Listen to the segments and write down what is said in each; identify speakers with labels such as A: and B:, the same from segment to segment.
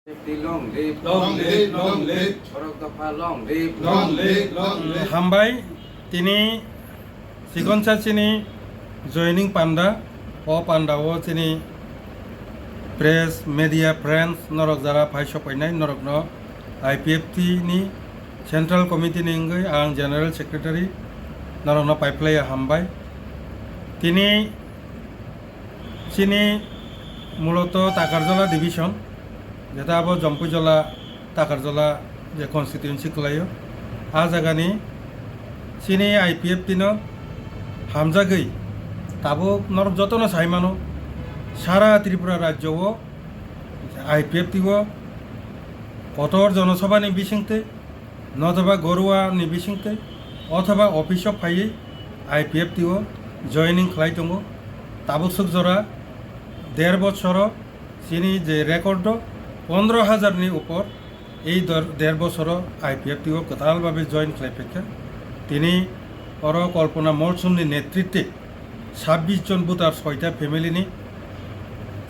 A: Long live,
B: Long live, long live,
A: Oroktopa long live,
B: long live, long live.
C: হামবাই তিনি সিকনসা চিনি joining পান্ডা ও পান্ডাও চিনি press media friends নরক যারা phi সপাইनाय नरक न आईपीएफटी नि सेंट्रल कमिटी नि इंगै आं जनरल सेक्रेटारि नरक न पाइप्लाया हामबाय তিনি চিনি মূলত টাকারজলা ডিভিশন যেটা আবো জম্পুজলা টাকারজলা যে কনস্টিটিউয়েন্সি খলাयो आ जागानि চিনি आईपीएफटी न हामजागै ताबो नरक जतन साइमानो सारा त्रिपुरा राज्यव आईपीएफटी कठोर जनसभा नि बिसिंते नथबा गरुवा नि बिसिंते अथवा अफिस फाइयै आईपीएफटी जयनिं खालाय दङ ताबो सुखजरा 1.5 বছর চিনি যে রেকর্ড 15,000 नि ऊपर এই 1.5 বছর आईपीएफटी कतालभावे जयन खालायफैखा তিনি और कल्पना मौसुमनि नेतृत्वे 26 जन भोटार 6टा फेमिलिनि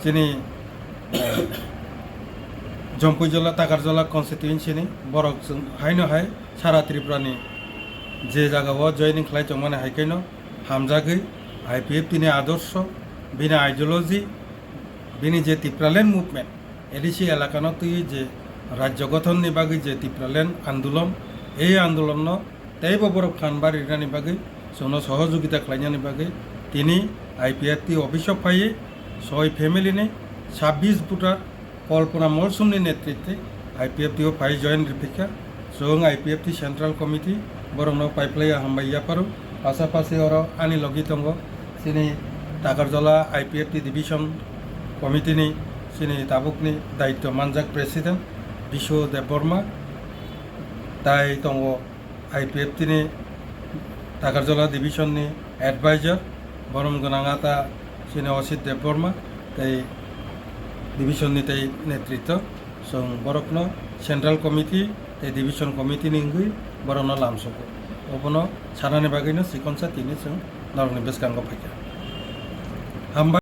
C: যিনি जम्पुजला टाकारजला कन्स्टिट्युएन्सिनि बरक हायनो हाय सारा त्रिपुरानि जे जायगायाव जयनिं खालायदों माने हायखायनो हामजागै आईपीएफटी नि आदर्श बिनि आइडियोलॉजी बिनि जे टिप्रालैंड मुभमेंट एडिसी एलाकानो तुई जे राज्य गठननि बागै जे टिप्रालैंड आंदोलन এই आंदोलन तैब बरफ खानबार इरानि बागै जोंनो सहयोगिता खालायनायनि बागै তিনি आईपीएफटी अफिस फाइयै 6 फेमिलिनि 26 भोटार कल्पना मौसुमनि नेतृत्वे आईपीएफटी फाइ जयन रिफिका जों आईपीएफटी सेंट्रल कमिटी बरंनो पाइप्लाया हामबाया पारो पासापासि और आनि लगि दङ सिनि टाकारजला आईपीएफटी डिविजन कमिटिनि सिनि ताबुकनि दायित्व मानजाक प्रेसिडेंट विश्व देबबर्मा ताई दङ आईपीएफटी नि टाकारजला डिविजननि एडभाइजर बरम गोनाङाता सिनि असित देबबर्मा ताई डिविजननि ताई नेतृत्व जों बरकनो सेंट्रल कमिटी ताई डिविजन कमिटी निंगै बरनो लामसको अबनो सानानि बागैनो सिकनसा तिनि जों नरनि बेसकांगो फायखा हामबाय।